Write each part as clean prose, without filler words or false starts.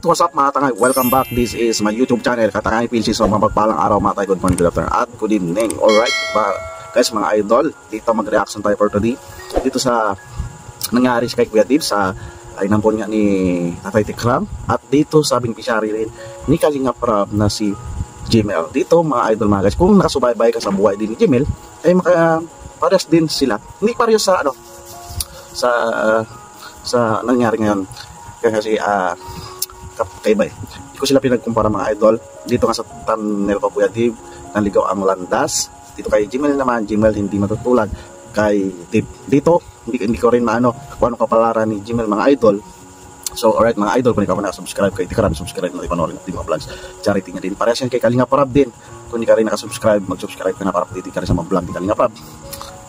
Alright, what's up mga tangay? Welcome back. This is my YouTube channel, Katangay PLC. So mapagpalang araw mga tayo. Good morning, good afternoon, at good evening. Alright, guys, mga idol, dito mag-reaction tayo for today. Dito sa nangyari sa kay Kuya Dib sa ay nampon nga ni Tatay Tikram. At dito sa beneficiary rin ni Kalinga Prab na si Jimel. Dito mga idol mga guys, kung nakasubaybay ka sa buhay din ni Jimel, ay pares din sila. Hindi pares sa ano, sa nangyari ngayon. Kasi kaibay. Hindi ko sila pinagkumpara mga idol. Dito nga sa thumbnail ko Kuya Dib, naligaw ang landas. Dito kay Jimel naman, Jimel hindi matutulad kay Dib. Dito, hindi ko rin maano kung ano kapalaran ni Jimel mga idol. So alright mga idol, kung hindi ka pa nakasubscribe kay Tikram, subscribe na ipanorin natin mga vlogs. Charity niya din. Parehas yan kay Kalinga Prab din. Kung hindi ka rin nakasubscribe, mag-subscribe ka na para pati ka rin sa mga vlog ni Kalinga Prab.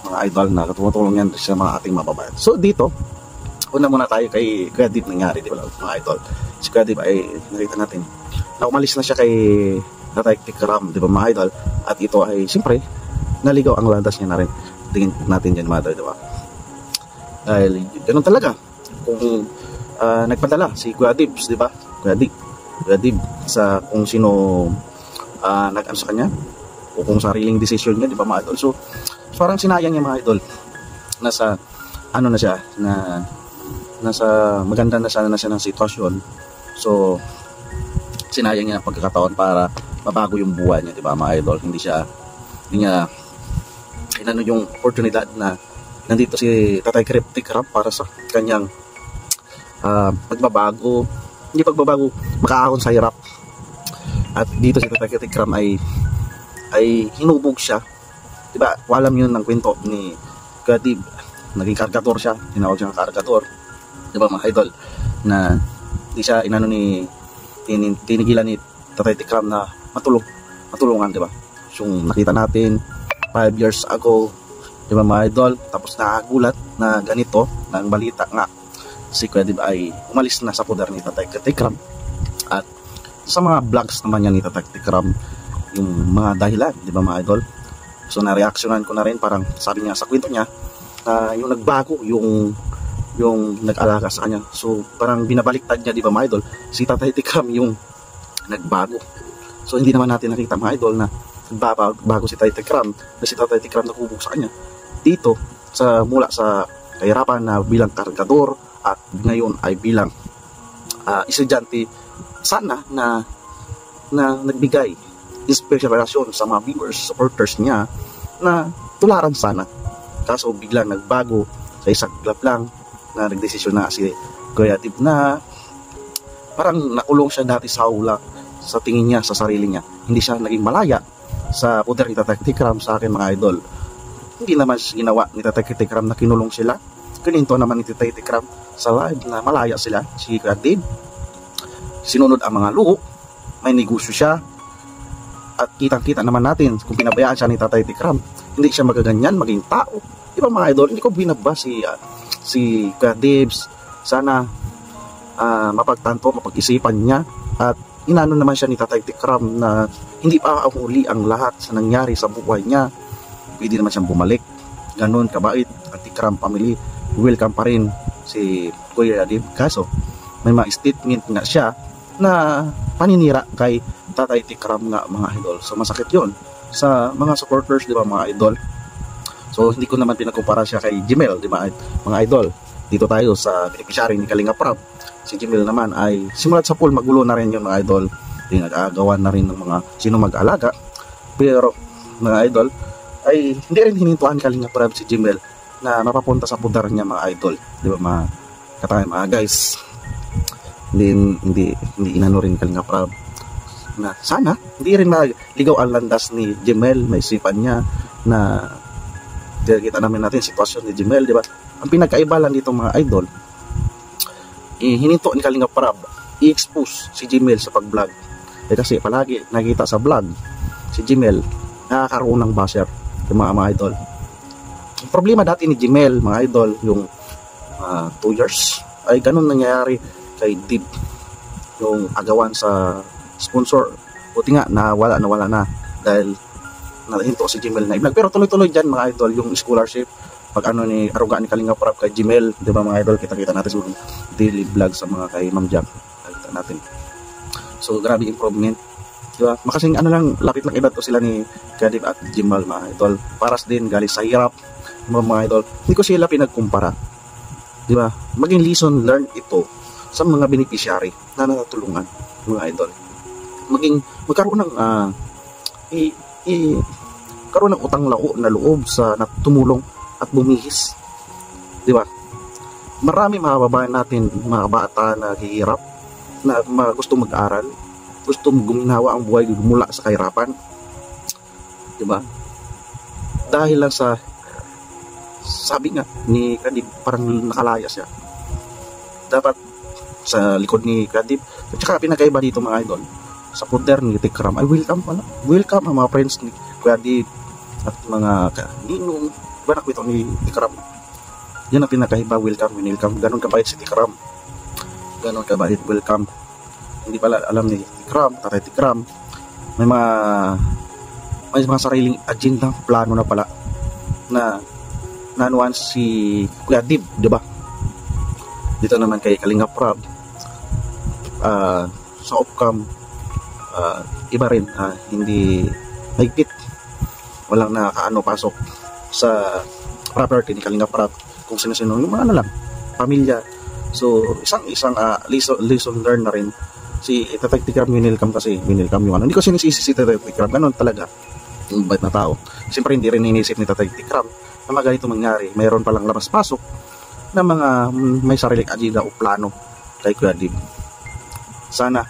Mga idol na tumutulong yan sa mga ating mababayan. So dito, una muna tayo kay Kuya Dib nangyari, di ba mga idol? Si Kuya Dib ay nakita natin na umalis na siya kay Tatay Tikram, di ba mga idol? At ito ay siyempre naligaw ang landas niya na rin. Tingin natin dyan mga idol, di ba? Dahil ganun talaga kung nagpadala si Kuya Dib, di ba? Kuya Dib sa kung sino nag-ano sa kanya o kung sariling decision niya, di ba mga idol? So parang sinayang niya mga idol. Nasa ano na siya, nasa maganda na sana na siya ng sitwasyon. So sinayang niya ang pagkakataon para mabago yung buhay niya, di ba mga idol? Hindi niya inano yung oportunidad na nandito si Tatay Tikram para sa kanyang pagbabago, hindi pagbabago, makaahon sa hirap. At dito si Tatay Tikram ay hinubog siya, di ba? Walam yun ng kwento ni Kuya Dib. Naging kargador siya, tinawag siya ng kargador, di ba mga idol, na di siya inano tinigilan ni Tatay Tikram na matulungan, di ba? Yung nakita natin 5 years ago, di ba mga idol, tapos nakagulat na ganito, na ang balita nga si Kuya Dib ay umalis na sa poder ni Tatay Tikram. At sa mga vlogs naman niya ni Tatay Tikram, yung mga dahilan, di ba mga idol? So na-reactionan ko na rin, parang sabi niya sa kwento niya, yung nagbago, yung nag-alaga sa kanya. So parang binabaliktad niya, di ba mga idol, si Tatay Tikram yung nagbago. So hindi naman natin nakita mga idol na bago si Tatay Tikram, na si Tatay Tikram nakubog sa kanya dito mula sa kahirapan na bilang kargador at ngayon ay bilang estudyante sana na nagbigay inspirasyon sa mga viewers, supporters niya na tularan sana. Kaso biglang nagbago sa isang glap lang na nagdesisyon na si Kuya Dib na parang nakulong siya dati sa aula sa tingin niya, sa sarili niya. Hindi siya naging malaya sa poder ni Tatay Tikram. Sa akin mga idol, hindi naman ginawa ni Tatay Tikram na kinulong sila. Kininto naman ni Tatay Tikram sa live na malaya sila. Si Kuya Dib sinunod ang mga luho, may negosyo siya, at kitang-kita naman natin kung pinabayaan siya ni Tatay Tikram, hindi siya magaganyan maging tao. Di ba mga idol, hindi ko binaba si Kuya Dib. Sana mapagtanto, mapag-isipan niya, at inano naman siya ni Tatay Tikram na hindi pa huli ang lahat sa nangyari sa buhay niya. Pwede naman siyang bumalik. Ganon kabait at Tikram family. Welcome pa rin si Kuya Dib. Kaso may mga statement nga siya na paninira kay Tatay Tikram nga mga idol. So masakit yon sa mga supporters, di ba mga idol? So hindi ko naman pinagkumpara siya kay Jimel, di ba mga idol? Dito tayo sa beneficiary ni Kalinga Prab. Si Jimel naman ay simulat sa pool, magulo na rin yun mga idol. Nag-aagawan na rin ng mga sino mag-alaga. Pero mga idol ay hindi rin hinintuan Kalinga Prab si Jimel na mapapunta sa pudar niya mga idol, di ba mga katangay mga guys? Hindi inano rin Kalinga Prab na sana hindi rin maligaw ang landas ni Jimel. May isipan niya na kita namin natin sitwasyon ni Jimel, di ba? Ang pinagkaiba lang dito mga idol, hininto ni Kalinga Prab i-expose si Jimel sa pag-vlog. Kasi palagi nakita sa vlog si Jimel nakakaroon ng basher, yung mga idol. Ang problema dati ni Jimel mga idol, yung 2 years ay ganun nangyayari kay Dib, yung agawan sa sponsor. Buti nga nawala na dahil nahinto si Jimel na i-vlog. Pero tuloy-tuloy dyan mga idol yung scholarship pag ano ni aruga ni Kalinga Prab kay Jimel, di ba mga idol? Kita-kita natin sa daily vlog sa mga kay Ma'am Jack. Kita natin. So grabe improvement, diba? Makasing ano lang, lapit lang edad to sila ni Kadib at Jimal, mga idol. Paras din, galing sa hirap, mga idol. Hindi ko sila pinagkumpara, diba? Maging lesson learned ito sa mga beneficiary na natutulungan, mga idol. Magkaroon ng karoon ng utang na loob sa tumulong at bumihis, di ba? Marami mga babae natin, mga bata na hihirap, na gusto mag-aral, gusto guminawa ang buhay mula sa kahirapan, di ba? Dahil lang sa sabi nga ni Kadib, parang nakalaya siya dapat sa likod ni Kadib. At saka pinakaiba dito, mga idol, sa puder ni Tikram ay welcome ang mga friends ni Kadib at mga ninong, banak ito ni Tikram. Yan ang pinakaiba, welcome. Ganon kabait si Tikram, ganon kabait, welcome. Hindi pala alam ni Tikram, tatay Tikram, may mga sariling agenda, plano na pala na nanuan si Kuya Dib, di ba? Dito naman kay Kalinga Prab, sa Opcam, iba rin, hindi mahigpit, walang nakaano pasok sa property ni Kalinga Prab, kung sino-sino yung mga lang, pamilya. So isang lesson learned na rin si Tatay Tikram. Winilcome yung ano, hindi ko sinisisi si Tatay Tikram, ganun talaga yung bait na tao. Siyempre hindi rin inisip ni Tatay Tikram na mga ganito mangyari. Mayroon palang labas-pasok na mga may sariling agenda o plano kay Kuya Dib. Sana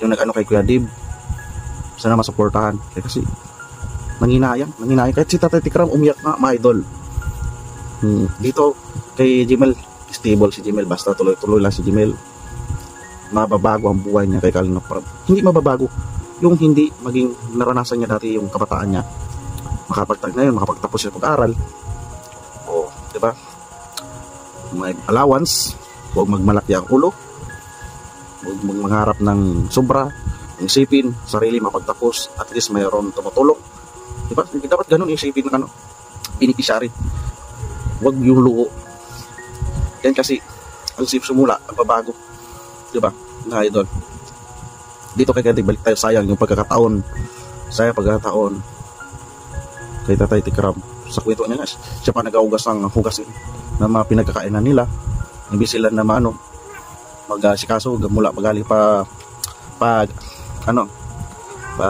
yung nag-ano kay Kuya Dib, sana masuportahan, kasi nanginayang kahit si Tatay Tikram umiyak nga, mga idol. Dito kay Jimel, stable si Jimel, basta tuloy-tuloy lang si Jimel, mababago ang buhay niya kay Kalinga Prab. Hindi mababago yung hindi maging naranasan niya dati yung kabataan niya. Makapagtapos siya pag-aral, o diba, may allowance, huwag magmalaki ang ulo, huwag magharap ng sobra, isipin sarili mapagtapos, at least mayroon tumutulong, diba? Dapat ganun isipin ng beneficiary, huwag yung luho. Yan kasi ang simula, ang babago, diba, na idol. Dito kay Kadib, balik tayo, sayang yung pagkakataon kay Tatay Tikram. Sa kwento niya nga, siya pa nag-augas ng hugasin na mga pinagkakainan nila, imbis sila na magsikaso mula pagaling pag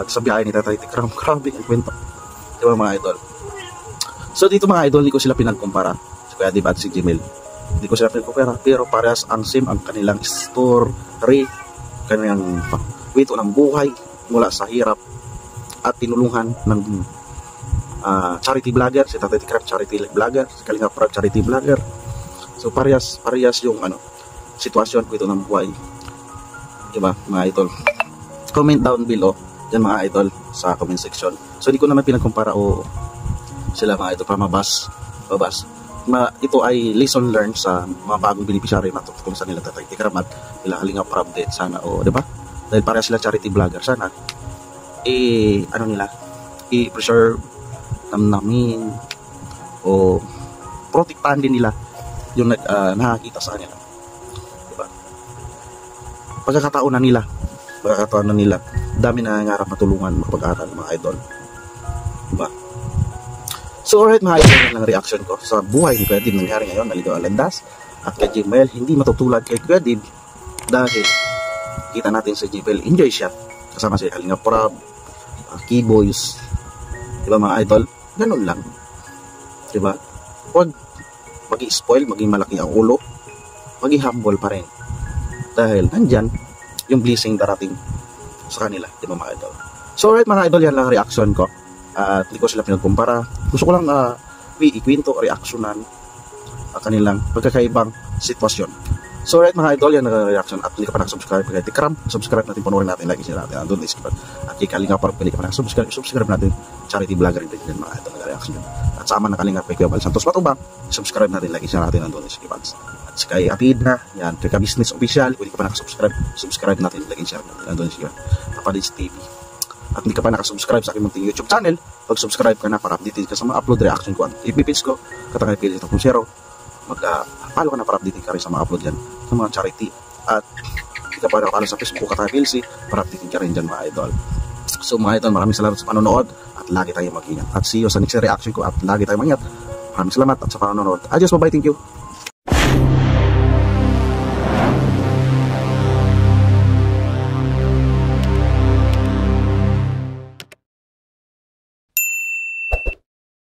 sa biyahe ni Tatay Tikram. Grabe ang kwento, diba, mga idol. So dito, mga idol, hindi ko sila pinagkumpara, si Kuya Dib at si Jimel. Hindi ko sila pinagkumpara, pero parehas ang same ang kanilang story, kanilang kwento ng buhay mula sa hirap at tinulungan ng charity vlogger, si Tatay Tikram charity vlogger, si Kalinga Prab charity vlogger. So parehas yung sitwasyon, kwento ng buhay, diba, mga idol. Comment down below yan, mga idol, sa comment section. So hindi ko naman pinagkumpara o sila, mga idol, para mabas. Ito ay lesson learned sa mga bagong beneficiary na tutulong sa nila Tatay Tikram at nila Kalinga Prab din, sana, o diba, dahil parehas sila charity vlogger, sana i-preserve namin o protektahan din nila yung nakakita sa kanila, diba? Pagkakataon na nila, dami na nangangarap na tulungan, makapag-aral, mga idol, diba? So alright, mga idol, lang reaction ko sa buhay ni Kuya Dib nangyari ngayon, naligaw ang landas. At kay Jimel, hindi matutulad kay Kuya Dib, dahil kita natin sa Jimel, enjoy siya kasama si Kalinga Prab, Keyboys, diba, mga idol? Ganun lang, diba? Huwag mag-i-spoil, maging malaki ang ulo, maging humble pa rin, dahil nandyan yung blessing darating sa kanila, diba, mga idol? So alright, mga idol, yan lang reaction ko. At hindi ko sila pinagkumpara. Gusto ko lang ikwento, reaksyonan kanilang pagkakaibang sitwasyon. So alright, mga idol, yan ang reaction. At hindi ka pa nakasubscribe kay Tikram, subscribe natin, panoorin natin, like share natin, andun is at kay Kalinga Prab, hindi ka pa nakasubscribe natin, charity vlogger rin din, mga idol, reaction. At sama na Kalinga kay Kuya Bal Santos Matubang, subscribe natin, like share natin, andun is at kay Atid na yan, kay Ka-Business Official, kung hindi ka pa nakasubscribe, subscribe natin, like share natin, andun is Kapalids TV. At hindi ka pa nakasubscribe sa aking munting YouTube channel, pag-subscribe ka na para updated ka sa mga upload reaction ko at ipipits ko, katangay pili ito kung zero, mag-follow ka na para updated ka rin sa mga upload yan, sa mga charity. At hindi ka ka pa nakapalo sa Facebook at PLC, para updated ka rin dyan mga idol. So mga idol, maraming salamat sa panonood at lagi tayong mag-ingat. At see you sa next reaction ko at lagi tayong mag-ingat. Maraming salamat at sa panonood. Adios, bye-bye, thank you.